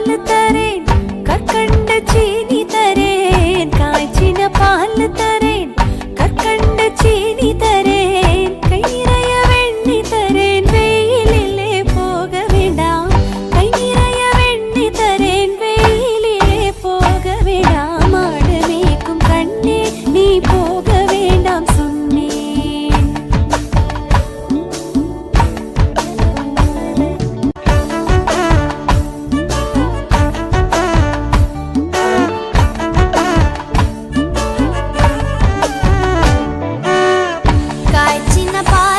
பால் தரேன், கற்கண்ட சீனி தரேன், காய்ச்சின பால் தரேன், கற்கண்ட சீனி தரேன், கை நிறைய வெண்ணி தரேன், வெயிலிலே போக வேண்டாம், கை நிறைய வெண்ணி தரேன், வெயிலிலே போக வேண்டாம், மாடு மேய்க்கும் கண்ணே நீ போக வேண்டாம் சொன்னேன். காய்ச்சின பால்